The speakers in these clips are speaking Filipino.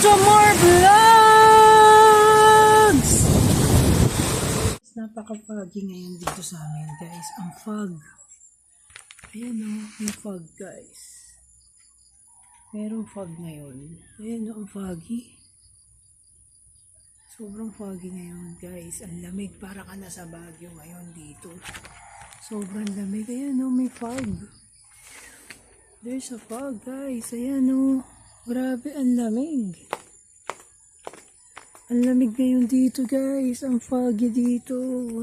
Jomar Vlogs! Napaka-foggy ngayon dito sa amin, guys. Ang fog. Ayan o, may fog, guys. Merong fog ngayon. Ayan o, ang foggy. Sobrang foggy ngayon, guys. Ang lamig, para ka nasa Baguio ngayon dito. Sobrang lamig. Ayan o, may fog. There's a fog, guys. Ayan o. Grabe, ang lamig. Ang lamig ngayon dito, guys. Ang foggy dito.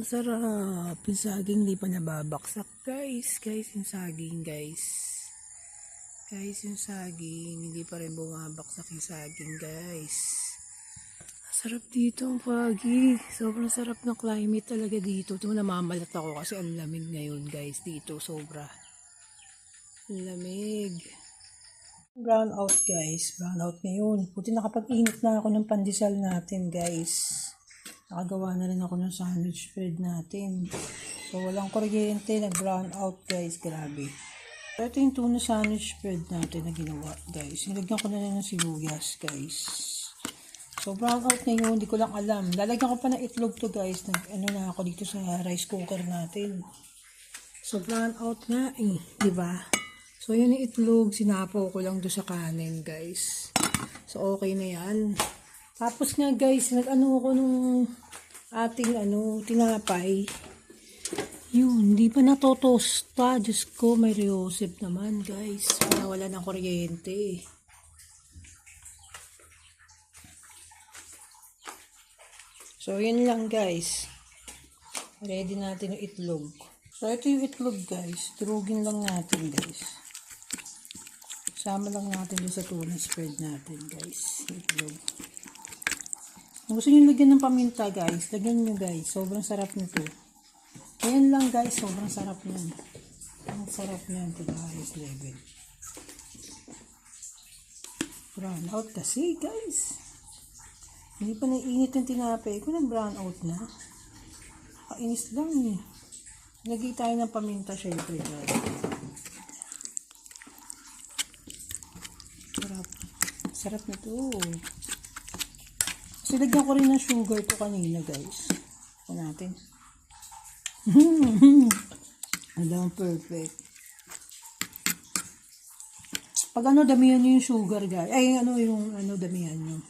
Sarap. Yung saging hindi pa nababaksak, guys. Guys, yung saging, guys. Guys, yung saging. Hindi pa rin bumabaksak yung saging, guys. Sarap dito ang foggy. Sobrang sarap ng climate talaga dito. Ito namamalat ako kasi ang lamig ngayon, guys. Dito, sobra. Ang lamig. Brown out, guys. Brown out ngayon. Buti nakapag-init na ako ng pandesal natin, guys. Nakagawa na rin ako ng sandwich bread natin. So, walang kuryente. Nag-brown out, guys. Grabe. So, ito yung tuna sandwich bread natin na ginawa, guys. Nilagyan ko na lang ng sibuyas, guys. So, brown out ngayon. Hindi ko lang alam. Lalagyan ko pa ng itlog to, guys. Ano na ako dito sa rice cooker natin. So, brown out nga eh. Diba? So, yun yung itlog. Sinapaw ko lang doon sa kanin, guys. So, okay na yan. Tapos nga, guys, nag-ano ko nung ating, tinapay. Yun, hindi pa natotoast pa. Diyos ko, may reosip naman, guys. Wala ng kuryente. So, yun lang, guys. Ready natin yung itlog. So, ito yung itlog, guys. Durugin lang natin, guys. Sama lang natin doon sa tuna spread natin, guys. Itlog. Kung gusto nyo lagyan ng paminta, guys, lagyan nyo, guys. Sobrang sarap nito. Ayan lang, guys. Sobrang sarap nyan. Ang sarap nyan to the highest level. Brown out kasi, guys. Hindi pa naiinit yung tinapay ko. Nag-brown out na. Kainis lang eh. Lagay tayo ng paminta, syempre, guys. Sarap na to. Kasi lagyan ko rin ng sugar to kanina, guys. Ito natin. Alam, perfect. Pag damihan nyo yung sugar, guys. Ay, damihan nyo.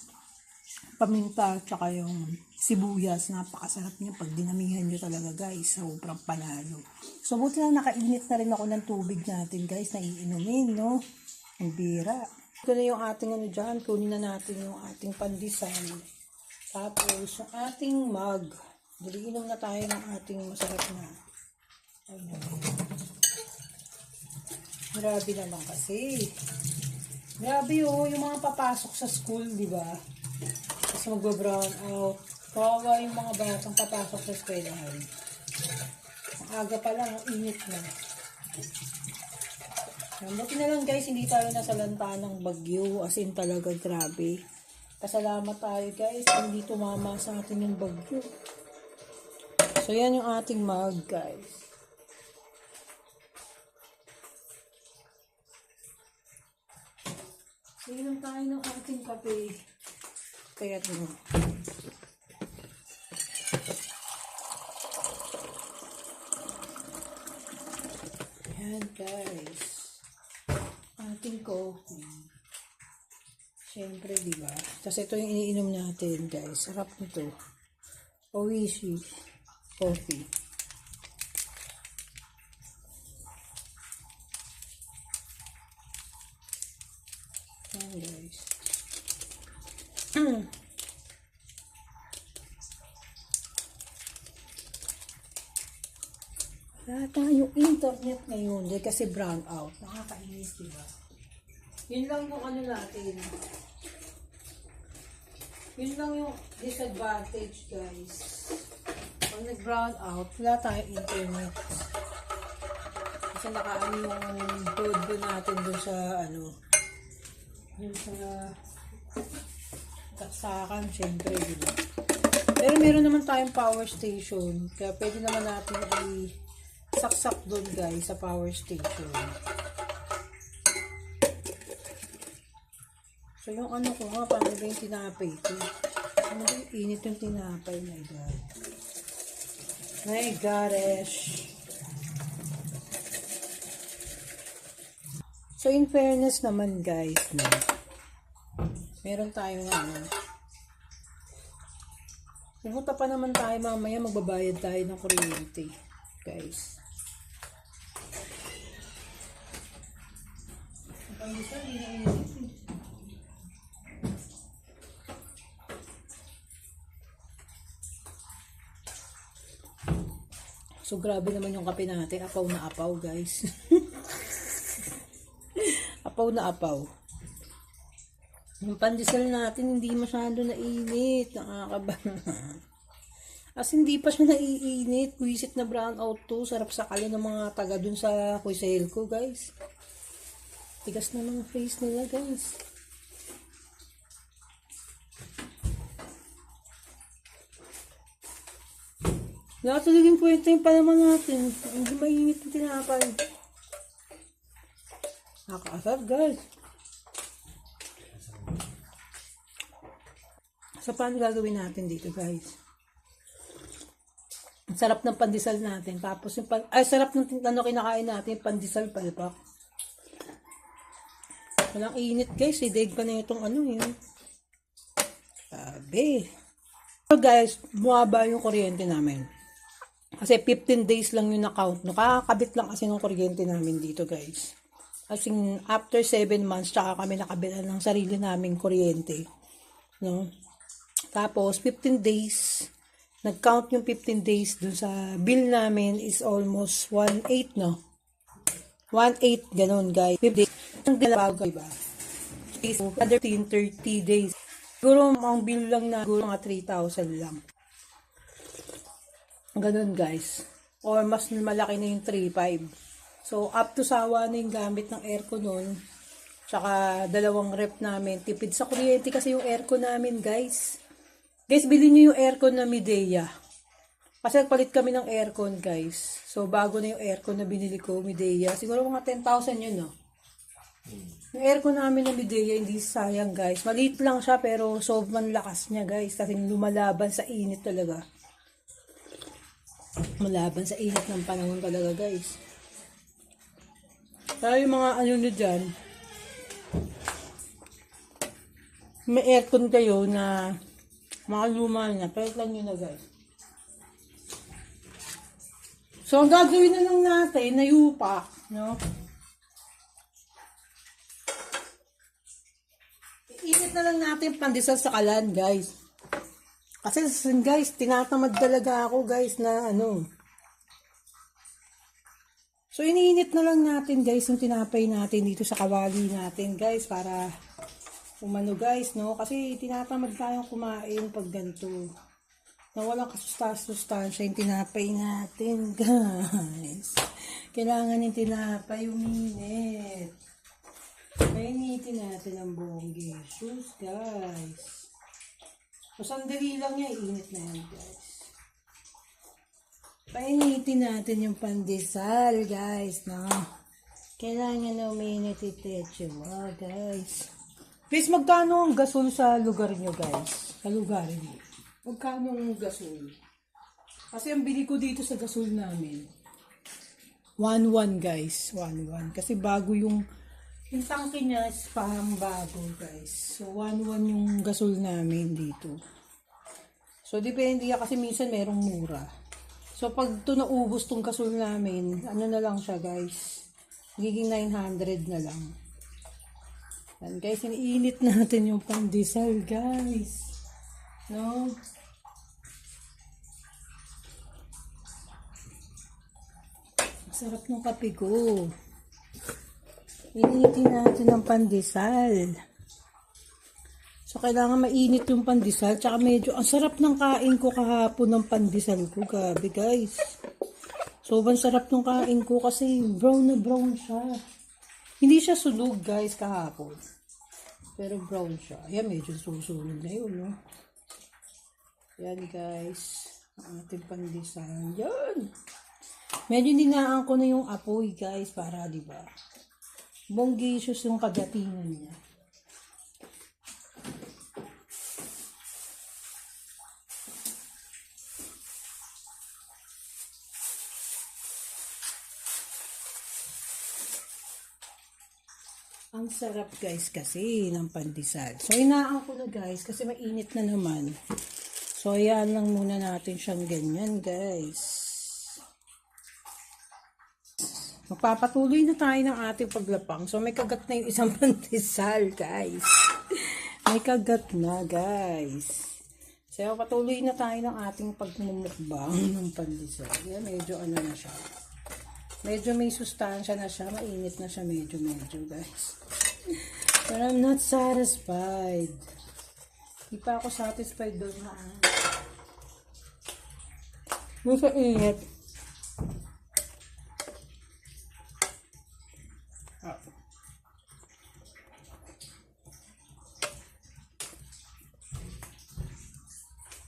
Paminta, tsaka yung sibuyas. Napakasarap nyo pag dinamihan nyo talaga, guys. Sobrang panalo. So, buti na nakainit na rin ako ng tubig natin, guys, na iinumin, no? Ang bira. Ito na yung ating dyan. Kunin na natin yung ating pandesal. Tapos, yung ating mug. Diliinom na tayo ng ating masarap na. Grabe naman kasi. Grabe yung mga papasok sa school, di ba? Kasi magbo-brown out. Kawawa yung mga batang papasok sa eskwelahan. Ang aga pa lang, ang init na. Buti na lang, guys, hindi tayo nasa lanta ng bagyo. As in talaga, grabe. Pasalamat tayo, guys, hindi tumama sa atin yung bagyo. So, yan yung ating mug, guys. So, inom tayo ng ating kape. Kaya ito. Yan, guys. Ating coffee. Siyempre, diba? Tapos ito yung iniinom natin, guys. Sarap nito. Oishi coffee. Yan, guys. Wala tayong internet ngayon. Kasi brown out. Nakakainis, diba? Yun lang yung natin. Yun lang yung disadvantage, guys. Pag nag-brown out, wala tayong internet. Kasi nakaano yung broadband natin dun sa, dun sa taksakan, syempre, diba? Pero meron naman tayong power station. Kaya pwede naman natin saksak dun, guys, sa power station. So, yung ano ko nga, paano ba yung tinapay ko? Ano ba yung init yung tinapay? My God. My gosh. So, in fairness naman, guys, no? Meron tayong ano. Pumunta pa naman tayo mamaya, magbabayad tayo ng kuryente, guys. So, grabe naman yung kape natin. Apaw na apaw, guys. Apaw na apaw. Yung pandesal natin, hindi masyado nainit. Nakakabahan. As hindi pa siya naiinit. Puwisit na brown out to. Sarap sa kala ng mga taga dun sa Kuisel ko, guys. Tigas na mga face nila, guys. Lahat naging kwento yung palaman natin. Hindi mainit yung tinapay. Nakakasarap, guys. So, paano gagawin natin dito, guys? Ang sarap ng pandesal natin. Tapos, yung sarap ng ano kinakain natin, yung pandesal palpak. Walang init, guys. Daig pa na itong ano yun. Sabi. So, guys, bumaba yung kuryente namin. Kasi 15 days lang yung na-count. Nakakabit lang kasi ng kuryente namin dito, guys. Kasi after 7 months, tsaka kami nakabilan ng sarili naming kuryente. No? Tapos, 15 days, nag-count yung 15 days dun sa bill namin is almost 1.8, no? 1.8, ganun, guys. 15 days, ang dalawa, diba? So, 30 days. Siguro, ang bill lang na, siguro mga 3,000 lang. Ganun, guys. Or, mas malaki na yung 3.5. So, up to sawa na yung gamit ng aircon nun. Tsaka, 2 rep namin. Tipid sa kuryente kasi yung aircon namin, guys. Guys, bilhin nyo yung aircon na Midea. Kasi nagpalit kami ng aircon, guys. So, bago na yung aircon na binili ko, Midea. Siguro mga 10,000 yun, no? Yung aircon namin na Midea, hindi sayang, guys. Maliit lang siya, pero sobrang lakas niya, guys. Kasi lumalaban sa init talaga. Malaban sa init ng panahon talaga, guys. Kaya yung mga ano nyo dyan, may aircon kayo na mga luma na, pero lang yun na, guys. So, ang gagawin na lang natin na yupa, no? Iinit na lang natin pandesal sa kalan, guys. Kasi, guys, tinatamad talaga ako, guys, na ano. So, iniinit na lang natin, guys, yung tinapay natin dito sa kawali natin, guys, para umano, guys, no? Kasi tinatamad tayong kumain pag ganito. Na walang kasustansya yung tinapay natin, guys. Kailangan yung tinapay uminit. Painitin natin ang buong Jesus, guys. So, sandali lang yan, init na yan, guys. Painitin natin yung pandesal, guys, no? Kailangan na uminit itecho, guys. Guys, magkano ang gasol sa lugar nyo, guys? Sa lugar nyo. Magkano ang gasol? Kasi ang bili ko dito sa gasol namin, 1.1, guys. 1.1. Kasi bago yung tangke niya is pang bago, guys. So, 1.1 yung gasol namin dito. So, depende kasi minsan merong mura. So, pag ito naubos tong gasol namin, ano na lang siya, guys. Magiging 900 na lang. Yan, guys, iniinit natin yung pandesal, guys. No? Sarap ng kape ko. Iniitin natin ang pandesal. So, kailangan mainit yung pandesal. Tsaka medyo, ang sarap ng kain ko kahapon ng pandesal ko. Gabi, guys. Sobrang sarap ng kain ko kasi brown na brown siya. Hindi siya sunog, guys, kahapon. Pero brown siya. Ayan, medyo susunod na yun, no? Yan, guys. Ang ating pandesal. Yan. Medyo dinaan ko na yung apoy, guys, para, diba? Bonggisius yung kadatingan niya. Ang sarap guys kasi ng pandesal. So inaan ko na guys kasi mainit na naman. So ayan lang muna natin siyang ganyan guys. Magpapatuloy na tayo ng ating paglapang. So may kagat na yung isang pandesal guys. May kagat na guys. So patuloy na tayo ng ating pagmumukbang ng pandesal. Yan medyo ano na siya. Medyo may sustansya na siya. Mainit na siya medyo guys. But I'm not satisfied. Di pa ako satisfied doon ha. Yung sa init.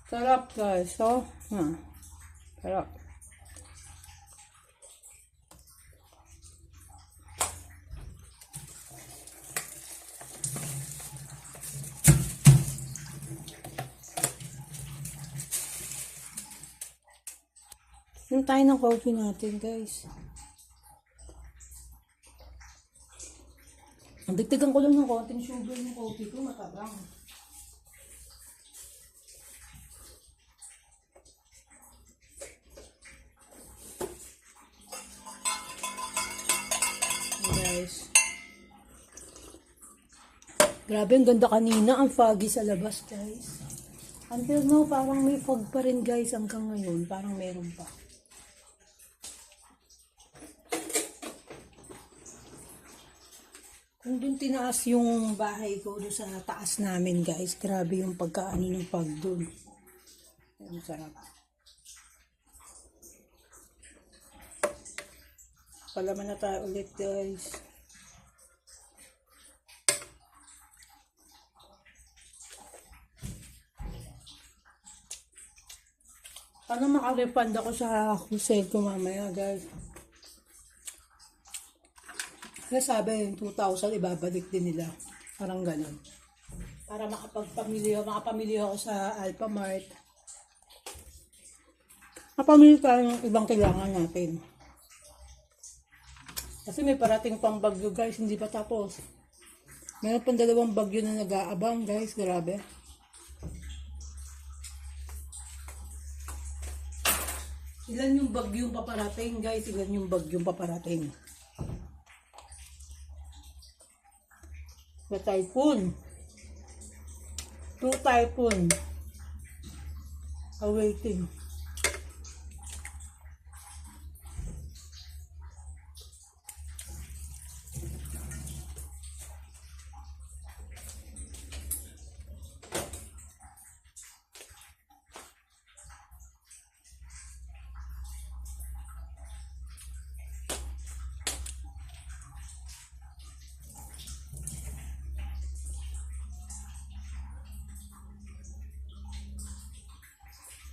Sarap guys. So, sarap. Yung tayo ng coffee natin, guys. Dagdagan ko lang ng konting sugar ng coffee ko, matabang. Guys. Grabe, ang ganda kanina. Ang foggy sa labas, guys. Until now, parang may fog pa rin, guys. Hanggang ngayon, parang meron pa. Kung dun tinaas yung bahay ko doon sa taas namin guys, grabe yung pagkaano ng pag dun. Ang sarap. Palaman na tayo ulit guys. Paano maka-refund ako sa crusade ko mamaya guys? Kaya sabi, yung 2,000 ibabalik din nila. Parang ganun. Para makapamili ako sa Alphamart. Makapamili tayo ng ibang kailangan natin. Kasi may parating pang bagyo guys, hindi pa tapos. Meron pang 2 bagyo na nag-aabang guys, grabe. Ilan yung bagyong paparating guys, ilan yung bagyong paparating. The typhoon. 2 typhoon. Awaiting.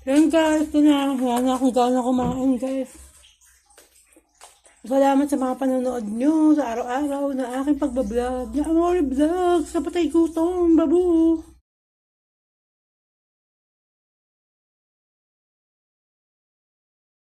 Yan guys, wala na akong gana kumain guys. Salamat sa mga panonood nyo sa araw-araw na aking pagbablog. Na Amore Vlog sa Patay Gutom, babu!